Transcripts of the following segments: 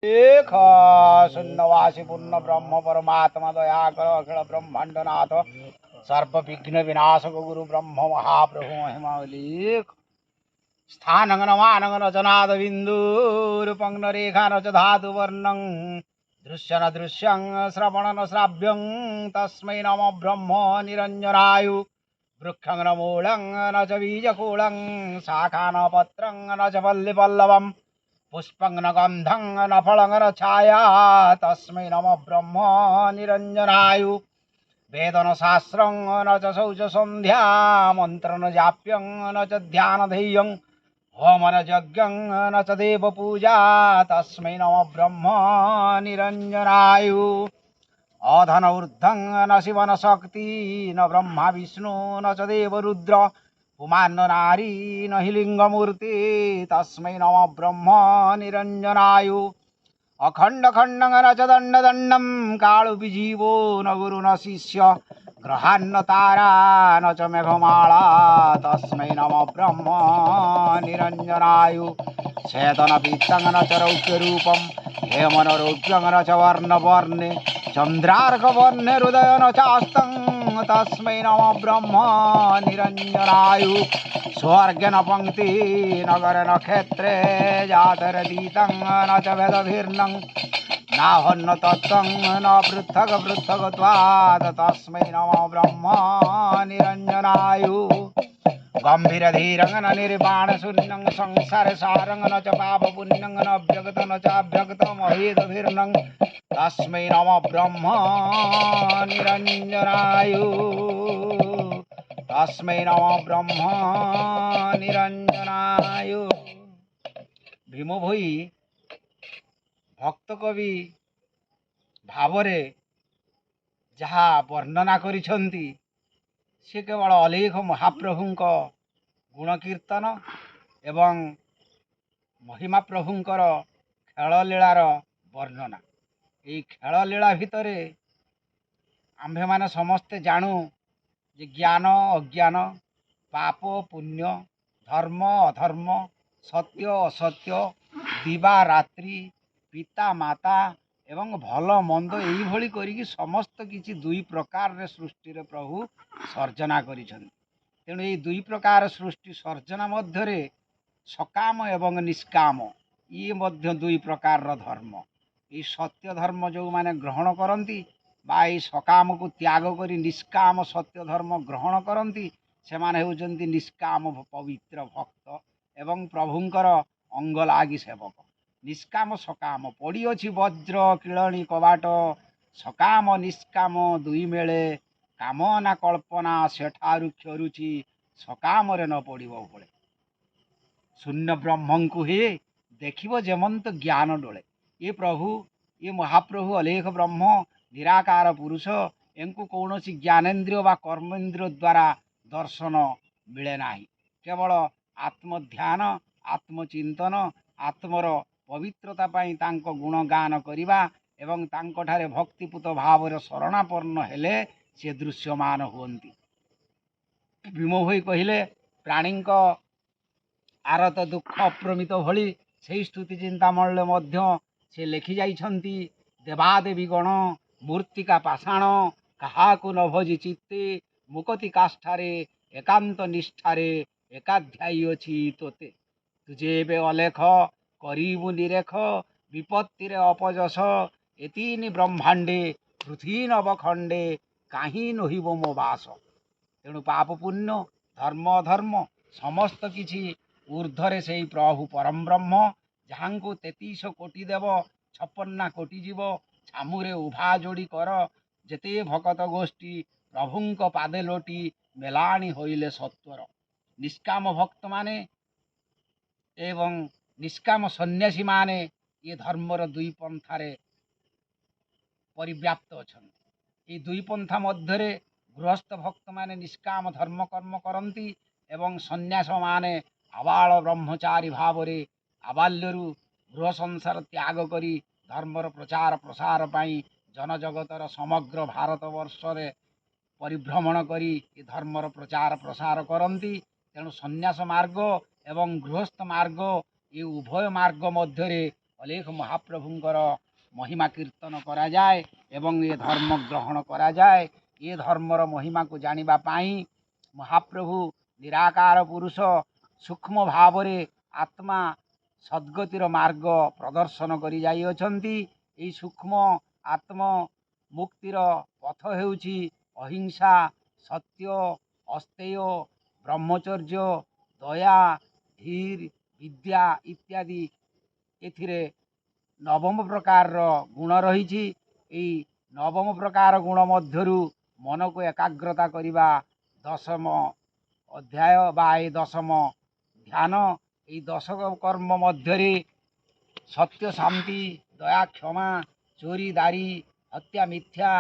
एक शून्यवासी पूर्ण ब्रह्म परमात्मा दया कर अखिल ब्रह्मांड नाथ सर्व विघ्न विनाशक गुरु ब्रह्म महाप्रभु महिमावलीक स्थानंगन मानंगन जनाद बिंदुरूपं न रेखा न च धातु वर्णं दृश्य न दृश्यं श्रवण न श्राव्यं तस्मै नम ब्रह्म निरंजनाय वृक्षं न मूलं न च बीजकूलं शाखा न पत्रं न च पल्लिपल्लवम् पुष्पं न गंधं न फलं न छाया तस्मै नम ब्रह्म निरंजनाय वेद न शास्त्रं न च शौच संध्या मंत्र न जाप्यं न च ध्यानधेयं होम न यज्ञं न च देवपूजा तस्मै नम ब्रह्म निरंजनाय अधन ऊर्ध्वं न शिव न शक्ति न ब्रह्मा विष्णु न च देवरुद्र पुमान नारी न हि लिंगमूर्ति तस्मै नम ब्रह्म निरंजनाय अखंड खंडं न च दंड दंडं काळु विजीवो न गुरु न शिष्य ग्रहान्न तारा न च मेघमाला तस्मै नम ब्रह्म निरंजनाय चेतन पीतं न च रौद्ररूपं हेमन रौद्रं न च वर्णवर्णे चंद्रार्कवर्णे हृदय न चास्तं तस्मै नम ब्रह्म निरंजनाय स्वर्ग न पंक्ति नगर न क्षेत्रे जातरतीतं न च वेदभिर्नं नाहन्न तत्त्वं न पृथक् पृथक्त्वात् तस्मै नम ब्रह्म निरंजनाय गंभीरधीरं न निर्वाण शून्यं संसार सारं न च पाप पुण्यं न व्यक्त न चाभ्यक्तमहेदभिर्नं तस्मै नम ब्रह्म निरंजनाय तस्मै नम ब्रह्म निरंजनाय भीम भोई भक्त कवि भावरे जहा वर्णना करिछंती से केवल अलेख महाप्रभुंक गुणकीर्तन एवं महिमा प्रभुंकर खेललीलार वर्णना ये खेललीला भितरे आम्भे माने समस्ते जानू जे ज्ञान अज्ञान पाप पुण्य धर्म अधर्म सत्य असत्य दिवा रात्रि पिता माता एवं भल मंद यही करिकी समस्त किछि दुई प्रकार रे सृष्टि रे प्रभु सर्जना करिछन तेणु ये दुई प्रकार सृष्टि सर्जना मध्य सकाम एवं निष्काम ये मध्य दुई प्रकार धर्म ये सत्य धर्म जो माने ग्रहण करती बा ये सकाम को त्याग करी निष्काम सत्य धर्म ग्रहण करती से माने होउचंती निष्काम पवित्र भक्त एवं प्रभुंकर अंग लागी सेवक निष्काम सकाम पड़ी अछि वज्र किलणी कबाट सकाम निष्काम दुई मेले कामना कल्पना सेठारु क्षरुची सकाम रे न पड़िबो पड़े शून्य ब्रह्म को हे देखिबो जेमंत ज्ञान डोले ये प्रभु ये महाप्रभु अलेख ब्रह्म निराकार पुरुष एंकु कौनसी ज्ञानेन्द्रिय बा कर्मेन्द्रिय द्वारा दर्शन मिले नाही केवल आत्मध्यान आत्मचिंतन आत्मर पवित्रता पाई तांको गुणगान करिबा एवं तांको ठारे भक्तिपूत भाव शरणापन्न हेले से दृश्यमान हुअन्ति भीम भोई कहिले प्राणी आरत दुख अप्रमित भली से स्तुति चिंतामणि मध्य से लेखि जाइछन्ति देवादेवी गण मूर्तिका पाषाण काहाकु न भजी चित्ते मुकति काष्ठारे एकांत निष्ठारे एकाध्यायी अछि तोते तुझे एबे अलेख करिबु निरेख विपत्तिर अपजस एतीनि ब्रह्मांडे पृथ्वी नवखंडे काहीं नहिब मो बास तेणु पाप पुण्य धर्म अधर्म समस्त किछि ऊर्ध्वरे से प्रभु परम ब्रह्म जहाँ को 33 कोटि देव 56 कोटि जीव छामुरे उभा जोड़ी कर जेते भकत गोष्ठी प्रभुंक पादे लोटी मेलाणी होइले सत्वर निष्काम भक्त माने एवं निष्काम सन्यासी माने ये धर्मर दुई पंथारे परिव्याप्त अछन्ति। ये दुई पंथा मध्यरे गृहस्थ भक्त माने निष्काम धर्म कर्म करती एवं सन्यास माने आबाल ब्रह्मचारी भाव रे आबाल्यरु गृह संसार त्याग करी धर्मर प्रचार प्रसार पाई जनजगतर समग्र भारत वर्ष रे परिभ्रमण करी ये धर्मर प्रचार प्रसार करती तेणु सन्यास मार्ग एवं गृहस्थ मार्ग ये उभय मार्ग मध्य ଅଲେଖ ମହାପ୍ରଭୁଙ୍କର ମହିମା କୀର୍ତ୍ତନ କରାଯାଏ ଏବଂ ଏ ଧର୍ମ ଗ୍ରହଣ କରାଯାଏ। ଏ ଧର୍ମର ମହିମାକୁ ଜାଣିବା ପାଇଁ ମହାପ୍ରଭୁ ନିରାକାର ପୁରୁଷ ସୂକ୍ଷ୍ମ ଭାବରେ ଆତ୍ମା ସଦ୍ଗତିର ମାର୍ଗ ପ୍ରଦର୍ଶନ କରି ଯାଇଅଛନ୍ତି। ଏହି ସୂକ୍ଷ୍ମ ଆତ୍ମ ମୁକ୍ତିର ପଥ ହେଉଛି ଅହିଂସା, ସତ୍ୟ, ଅସ୍ତେୟ, ବ୍ରହ୍ମଚର୍ଯ୍ୟ, ଦୟା, ଧୀର, ବିଦ୍ୟା ଇତ୍ୟାଦି। ଏଥିରେ ନବମ ପ୍ରକାରର ଗୁଣ ରହିଛି। ଏହି ନବମ ପ୍ରକାର ଗୁଣ ମଧ୍ୟରୁ ମନକୁ ଏକାଗ୍ରତା କରିବା ଦଶମ ଅଧ୍ୟାୟ ବା ଏ ଦଶମ ଧ୍ୟାନ। ଏହି ଦଶ କର୍ମ ମଧ୍ୟରେ ସତ୍ୟ, ଶାନ୍ତି, ଦୟା, କ୍ଷମା, ଚୋରି, ଦାରି, ହତ୍ୟା, ମିଥ୍ୟା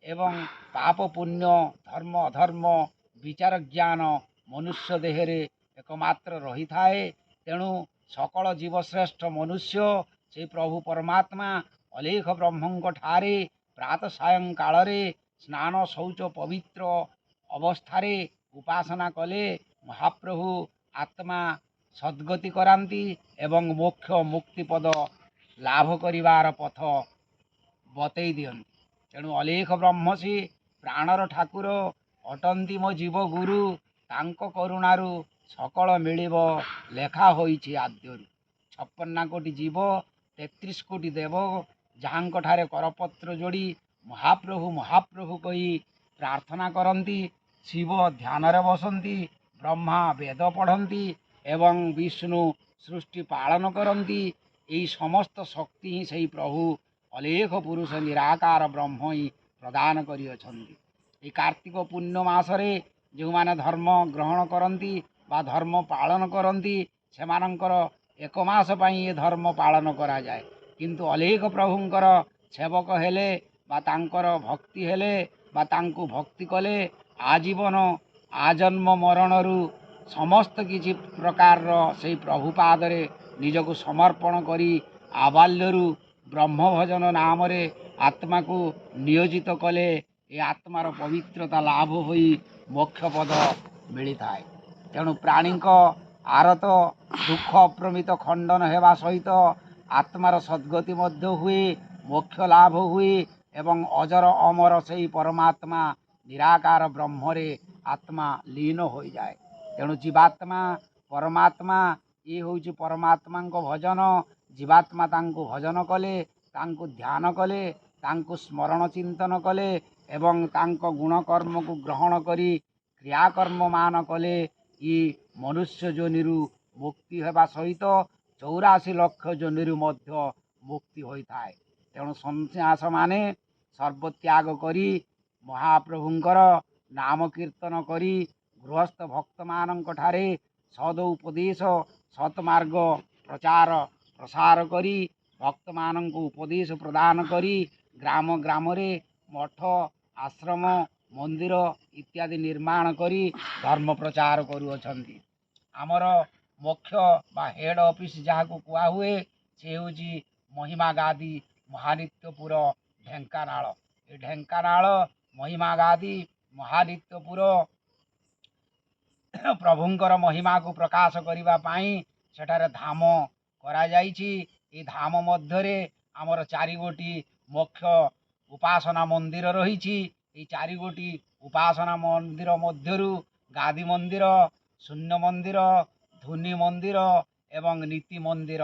ଏବଂ ପାପ, ପୁଣ୍ୟ, ଧର୍ମ, ଅଧର୍ମ ବିଚାର ଜ୍ଞାନ ମନୁଷ୍ୟ ଦେହରେ ଏକମାତ୍ର ରହିଥାଏ। ତେଣୁ ସକଳ ଜୀବଶ୍ରେଷ୍ଠ ମନୁଷ୍ୟ ସେ ପ୍ରଭୁ ପରମାତ୍ମା ଅଲେଖ ବ୍ରହ୍ମଙ୍କ ଠାରେ ପ୍ରାତଃ ସାୟଂ କାଳରେ ସ୍ନାନ ଶୌଚ ପବିତ୍ର ଅବସ୍ଥାରେ ଉପାସନା କଲେ ମହାପ୍ରଭୁ ଆତ୍ମା ସଦ୍ଗତି କରାନ୍ତି ଏବଂ ମୋକ୍ଷ ମୁକ୍ତିପଦ ଲାଭ କରିବାର ପଥ ବତେଇ ଦିଅନ୍ତି। ତେଣୁ ଅଲେଖ ବ୍ରହ୍ମ ସେ ପ୍ରାଣର ଠାକୁର ଅଟନ୍ତି ମୋ ଜୀବ ଗୁରୁ, ତାଙ୍କ କରୁଣାରୁ ସକଳ ମିଳିବ ଲେଖା ହୋଇଛି ଆଦ୍ୟରୁ। 56 କୋଟି ଜୀବ 33 କୋଟି ଦେବ ଯାହାଙ୍କଠାରେ କରପତ୍ର ଯୋଡ଼ି ମହାପ୍ରଭୁ ମହାପ୍ରଭୁ କହି ପ୍ରାର୍ଥନା କରନ୍ତି। ଶିବ ଧ୍ୟାନରେ ବସନ୍ତି, ବ୍ରହ୍ମା ବେଦ ପଢ଼ନ୍ତି ଏବଂ ବିଷ୍ଣୁ ସୃଷ୍ଟି ପାଳନ କରନ୍ତି। ଏହି ସମସ୍ତ ଶକ୍ତି ହିଁ ସେହି ପ୍ରଭୁ ଅଲେଖ ପୁରୁଷ ନିରାକାର ବ୍ରହ୍ମ ହିଁ ପ୍ରଦାନ କରିଅଛନ୍ତି। ଏହି କାର୍ତ୍ତିକ ପୂର୍ଣ୍ଣ ମାସରେ ଯେଉଁମାନେ ଧର୍ମ ଗ୍ରହଣ କରନ୍ତି ବା ଧର୍ମ ପାଳନ କରନ୍ତି ସେମାନଙ୍କର 1 ମାସ ପାଇଁ ଏ ଧର୍ମ ପାଳନ କରାଯାଏ। କିନ୍ତୁ ଅଲେଖ ପ୍ରଭୁଙ୍କର ସେବକ ହେଲେ ବା ତାଙ୍କର ଭକ୍ତି ହେଲେ ବା ତାଙ୍କୁ ଭକ୍ତି କଲେ ଆଜୀବନ ଆଜନ୍ମ ମରଣରୁ ସମସ୍ତ କିଛି ପ୍ରକାରର ସେହି ପ୍ରଭୁପାଦରେ ନିଜକୁ ସମର୍ପଣ କରି ଆବାଲ୍ୟରୁ ବ୍ରହ୍ମଭଜନ ନାମରେ ଆତ୍ମାକୁ ନିୟୋଜିତ କଲେ ଏ ଆତ୍ମାର ପବିତ୍ରତା ଲାଭ ହୋଇ ମୋକ୍ଷପଦ ମିଳିଥାଏ। ତେଣୁ ପ୍ରାଣୀଙ୍କ ଆରତ ଦୁଃଖ ଅପ୍ରମିତ ଖଣ୍ଡନ ହେବା ସହିତ ଆତ୍ମାର ସଦ୍ଗତି ମଧ୍ୟ ହୁଏ, ମୋକ୍ଷ ଲାଭ ହୁଏ ଏବଂ ଅଜର ଅମର ସେହି ପରମାତ୍ମା ନିରାକାର ବ୍ରହ୍ମରେ ଆତ୍ମା ଲୀନ ହୋଇଯାଏ। ତେଣୁ ଜୀବାତ୍ମା ପରମାତ୍ମା ଇଏ ହେଉଛି ପରମାତ୍ମାଙ୍କ ଭଜନ। ଜୀବାତ୍ମା ତାଙ୍କୁ ଭଜନ କଲେ, ତାଙ୍କୁ ଧ୍ୟାନ କଲେ, ତାଙ୍କୁ ସ୍ମରଣ ଚିନ୍ତନ କଲେ ଏବଂ ତାଙ୍କ ଗୁଣକର୍ମକୁ ଗ୍ରହଣ କରି କ୍ରିୟାକର୍ମମାନ କଲେ ଇ ମନୁଷ୍ୟ ଯୋନିରୁ ମୁକ୍ତି ହେବା ସହିତ 84 ଲକ୍ଷ ଯୋନିରୁ ମଧ୍ୟ ମୁକ୍ତି ହୋଇଥାଏ। ତେଣୁ ସନ୍ନ୍ୟାସମାନେ ସର୍ବତ୍ୟାଗ କରି ମହାପ୍ରଭୁଙ୍କର ନାମ କୀର୍ତ୍ତନ କରି ଗୃହସ୍ଥ ଭକ୍ତମାନଙ୍କ ଠାରେ ସଦ୍ ଉପଦେଶ ସତ୍ମାର୍ଗ ପ୍ରଚାର ପ୍ରସାର କରି ଭକ୍ତମାନଙ୍କୁ ଉପଦେଶ ପ୍ରଦାନ କରି ଗ୍ରାମ ଗ୍ରାମରେ ମଠ, ଆଶ୍ରମ, ମନ୍ଦିର ଇତ୍ୟାଦି ନିର୍ମାଣ କରି ଧର୍ମ ପ୍ରଚାର କରୁଅଛନ୍ତି। ଆମର ମୁଖ୍ୟ ବା ହେଡ଼ ଅଫିସ୍ ଯାହାକୁ କୁହାହୁଏ ସେ ହେଉଛି ମହିମା ଗାଦି ମହାନିତ୍ୟପୁର ଢେଙ୍କାନାଳ। ଏ ଢେଙ୍କାନାଳ ମହିମା ଗାଦି ମହାନିତ୍ୟପୁର ପ୍ରଭୁଙ୍କର ମହିମାକୁ ପ୍ରକାଶ କରିବା ପାଇଁ ସେଠାରେ ଧାମ କରାଯାଇଛି। ଏ ଧାମ ମଧ୍ୟରେ ଆମର 4 ଗୋଟି ମୁଖ୍ୟ ଉପାସନା ମନ୍ଦିର ରହିଛି। ଏହି 4 ଗୋଟି ଉପାସନା ମନ୍ଦିର ମଧ୍ୟରୁ ଗାଦି ମନ୍ଦିର, ଶୂନ୍ୟ ମନ୍ଦିର, ଧୁନି ମନ୍ଦିର ଏବଂ ନୀତି ମନ୍ଦିର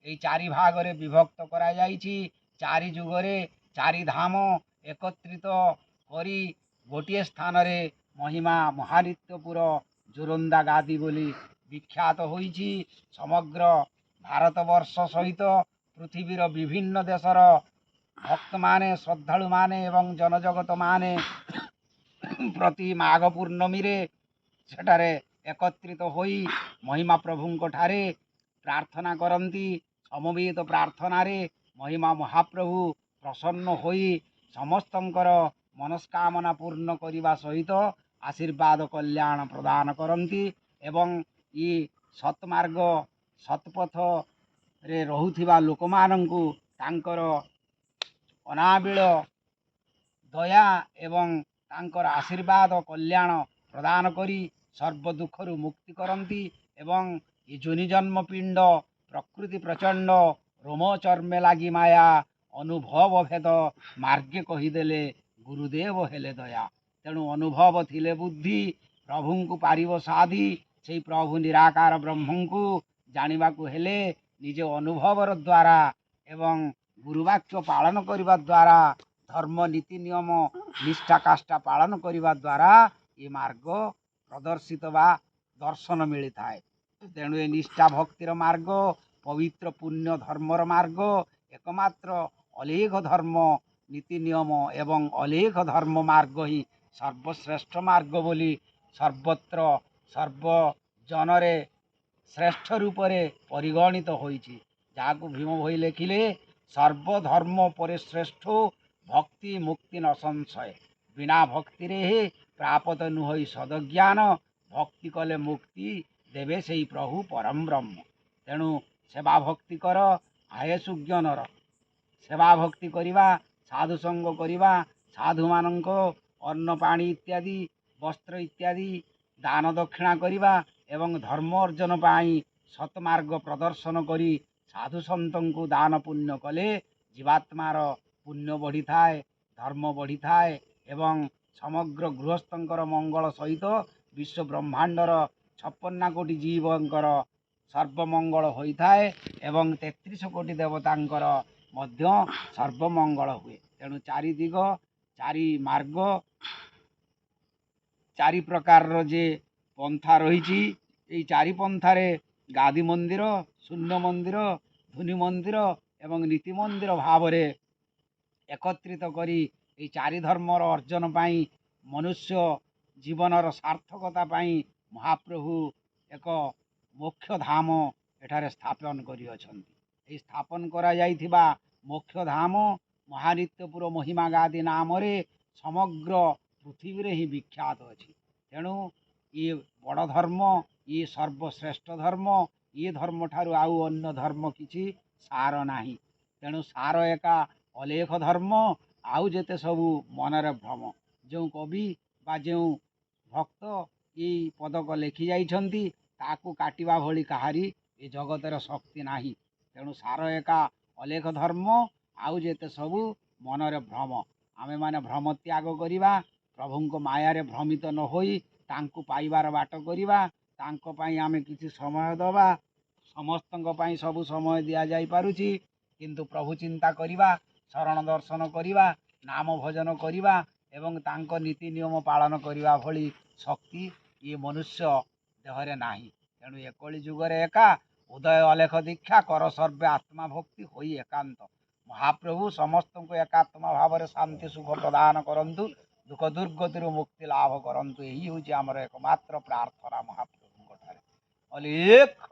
ଏହି 4 ଭାଗରେ ବିଭକ୍ତ କରାଯାଇଛି। 4 ଯୁଗରେ 4 ଧାମ ଏକତ୍ରିତ କରି ଗୋଟିଏ ସ୍ଥାନରେ ମହିମା ମହାନିତ୍ୟପୁର ଜୋରନ୍ଦା ଗାଦି ବୋଲି ବିଖ୍ୟାତ ହୋଇଛି। ସମଗ୍ର ଭାରତବର୍ଷ ସହିତ ପୃଥିବୀର ବିଭିନ୍ନ ଦେଶର ଭକ୍ତମାନେ, ଶ୍ରଦ୍ଧାଳୁମାନେ ଏବଂ ଜନଜଗତମାନେ ପ୍ରତି ମାଘ ପୂର୍ଣ୍ଣମୀରେ ସେଠାରେ ଏକତ୍ରିତ ହୋଇ ମହିମା ପ୍ରଭୁଙ୍କ ଠାରେ ପ୍ରାର୍ଥନା କରନ୍ତି। ସମବେତ ପ୍ରାର୍ଥନାରେ ମହିମା ମହାପ୍ରଭୁ ପ୍ରସନ୍ନ ହୋଇ ସମସ୍ତଙ୍କର ମନସ୍କାମନା ପୂର୍ଣ୍ଣ କରିବା ସହିତ ଆଶୀର୍ବାଦ କଲ୍ୟାଣ ପ୍ରଦାନ କରନ୍ତି ଏବଂ ଇ ସତ୍ମାର୍ଗ ସତ୍ପଥରେ ରହୁଥିବା ଲୋକମାନଙ୍କୁ ତାଙ୍କର ଅନାବିଳ ଦୟା ଏବଂ ତାଙ୍କର ଆଶୀର୍ବାଦ କଲ୍ୟାଣ ପ୍ରଦାନ କରି ସର୍ବ ଦୁଃଖରୁ ମୁକ୍ତି କରନ୍ତି ଏବଂ ଏ ଯୋନି ଜନ୍ମ ପିଣ୍ଡ ପ୍ରକୃତି ପ୍ରଚଣ୍ଡ ରୋମ ଚର୍ମେ ଲାଗି ମାୟା ଅନୁଭବ ଭେଦ ମାର୍ଗେ କହିଦେଲେ ଗୁରୁଦେବ ହେଲେ ଦୟା। ତେଣୁ ଅନୁଭବ ଥିଲେ ବୁଦ୍ଧି ପ୍ରଭୁଙ୍କୁ ପାରିବ ସାଧି। ସେଇ ପ୍ରଭୁ ନିରାକାର ବ୍ରହ୍ମଙ୍କୁ ଜାଣିବାକୁ ହେଲେ ନିଜ ଅନୁଭବର ଦ୍ୱାରା ଏବଂ ଗୁରୁବାକ୍ୟ ପାଳନ କରିବା ଦ୍ୱାରା ଧର୍ମ ନୀତି ନିୟମ ନିଷ୍ଠା କାଷ୍ଠା ପାଳନ କରିବା ଦ୍ୱାରା ଏ ମାର୍ଗ ପ୍ରଦର୍ଶିତ ବା ଦର୍ଶନ ମିଳିଥାଏ। ତେଣୁ ଏ ନିଷ୍ଠା ଭକ୍ତିର ମାର୍ଗ ପବିତ୍ର ପୁଣ୍ୟ ଧର୍ମର ମାର୍ଗ ଏକମାତ୍ର ଅଲେଖ ଧର୍ମ ନୀତି ନିୟମ ଏବଂ ଅଲେଖ ଧର୍ମ ମାର୍ଗ ହିଁ ସର୍ବଶ୍ରେଷ୍ଠ ମାର୍ଗ ବୋଲି ସର୍ବତ୍ର ସର୍ବଜନରେ ଶ୍ରେଷ୍ଠ ରୂପରେ ପରିଗଣିତ ହୋଇଛି। ଯାହାକୁ ଭୀମ ଭୋଇ ଲେଖିଲେ ସର୍ବଧର୍ମ ପରେ ଶ୍ରେଷ୍ଠ ଭକ୍ତି ମୁକ୍ତି ନ ସଂଶୟ। ବିନା ଭକ୍ତିରେ ପ୍ରାପତ ନୁହଇ ସଦଜ୍ଞାନ ଭକ୍ତି କଲେ ମୁକ୍ତି ଦେବେ ସେଇ ପ୍ରଭୁ ପରମ ବ୍ରହ୍ମ। ତେଣୁ ସେବା ଭକ୍ତି କର ଆୟେଷୁ ଜ୍ଞାନର। ସେବା ଭକ୍ତି କରିବା ସାଧୁ ସଙ୍ଗ କରିବା ସାଧୁମାନଙ୍କ ଅନ୍ନ ପାଣି ଇତ୍ୟାଦି ବସ୍ତ୍ର ଇତ୍ୟାଦି ଦାନ ଦକ୍ଷିଣା କରିବା ଏବଂ ଧର୍ମ ଅର୍ଜନ ପାଇଁ ସତ୍ମାର୍ଗ ପ୍ରଦର୍ଶନ କରି ସାଧୁ ସନ୍ତଙ୍କୁ ଦାନ ପୁଣ୍ୟ କଲେ ଜୀବାତ୍ମାର ପୁଣ୍ୟ ବଢ଼ିଥାଏ ଧର୍ମ ବଢ଼ିଥାଏ ଏବଂ ସମଗ୍ର ଗୃହସ୍ଥଙ୍କର ମଙ୍ଗଳ ସହିତ ବିଶ୍ୱ ବ୍ରହ୍ମାଣ୍ଡର 56 କୋଟି ଜୀବଙ୍କର ସର୍ବମଙ୍ଗଳ ହୋଇଥାଏ ଏବଂ 33 କୋଟି ଦେବତାଙ୍କର ମଧ୍ୟ ସର୍ବମଙ୍ଗଳ ହୁଏ। ତେଣୁ ଚାରି ଦିଗ ଚାରି ମାର୍ଗ ଚାରି ପ୍ରକାରର ଯେ ପନ୍ଥା ରହିଛି ଏଇ ଚାରି ପନ୍ଥାରେ ଗାଦି ମନ୍ଦିର ଶୂନ୍ୟ ମନ୍ଦିର ଧୂନି ମନ୍ଦିର ଏବଂ ନୀତି ମନ୍ଦିର ଭାବରେ ଏକତ୍ରିତ କରି ଏହି ଚାରି ଧର୍ମର ଅର୍ଜନ ପାଇଁ ମନୁଷ୍ୟ ଜୀବନର ସାର୍ଥକତା ପାଇଁ ମହାପ୍ରଭୁ ଏକ ମୋକ୍ଷ ଧାମ ଏଠାରେ ସ୍ଥାପନ କରିଅଛନ୍ତି। ଏହି ସ୍ଥାପନ କରାଯାଇଥିବା ମୋକ୍ଷ ଧାମ ମହାନିତ୍ୟପୁର ମହିମା ଗାଦି ନାମରେ ସମଗ୍ର ପୃଥିବୀରେ ହିଁ ବିଖ୍ୟାତ ଅଛି। ତେଣୁ ଇଏ ବଡ଼ ଧର୍ମ ଇଏ ସର୍ବଶ୍ରେଷ୍ଠ ଧର୍ମ ଇଏ ଧର୍ମ ଠାରୁ ଆଉ ଅନ୍ୟ ଧର୍ମ କିଛି ସାର ନାହିଁ। ତେଣୁ ସାର ଏକା ଅଲେଖ ଧର୍ମ ଆଉ ଯେତେ ସବୁ ମନରେ ଭ୍ରମ। ଯେଉଁ କବି ବା ଯେଉଁ ଭକ୍ତ ଏଇ ପଦକ ଲେଖି ଯାଇଛନ୍ତି ତାକୁ କାଟିବା ଭଳି କାହାରି ଏ ଜଗତର ଶକ୍ତି ନାହିଁ। ତେଣୁ ସାର ଏକା ଅଲେଖ ଧର୍ମ ଆଉ ଯେତେ ସବୁ ମନରେ ଭ୍ରମ। ଆମେମାନେ ଭ୍ରମ ତ୍ୟାଗ କରିବା ପ୍ରଭୁଙ୍କ ମାୟାରେ ଭ୍ରମିତ ନ ହୋଇ ତାଙ୍କୁ ପାଇବାର ବାଟ କରିବା ତାଙ୍କ ପାଇଁ ଆମେ କିଛି ସମୟ ଦେବା। ସମସ୍ତଙ୍କ ପାଇଁ ସବୁ ସମୟ ଦିଆଯାଇପାରୁଛି କିନ୍ତୁ ପ୍ରଭୁ ଚିନ୍ତା କରିବା ଶରଣ ଦର୍ଶନ କରିବା ନାମ ଭଜନ କରିବା ଏବଂ ତାଙ୍କ ନୀତି ନିୟମ ପାଳନ କରିବା ଭଳି ଶକ୍ତି ଇଏ ମନୁଷ୍ୟ ଦେହରେ ନାହିଁ। ତେଣୁ ଏକଳି ଯୁଗରେ ଏକା ଉଦୟ ଅଲେଖ ଦୀକ୍ଷା କର ସର୍ବେ ଆତ୍ମା ଭକ୍ତି ହୋଇ ଏକାନ୍ତ। ମହାପ୍ରଭୁ ସମସ୍ତଙ୍କୁ ଏକାତ୍ମା ଭାବରେ ଶାନ୍ତି ସୁଖ ପ୍ରଦାନ କରନ୍ତୁ ଦୁଃଖ ଦୁର୍ଗତିରୁ ମୁକ୍ତି ଲାଭ କରନ୍ତୁ। ଏହି ହେଉଛି ଆମର ଏକମାତ୍ର ପ୍ରାର୍ଥନା ମହାପ୍ରଭୁଙ୍କ ଠାରେ। ଅଲେଖ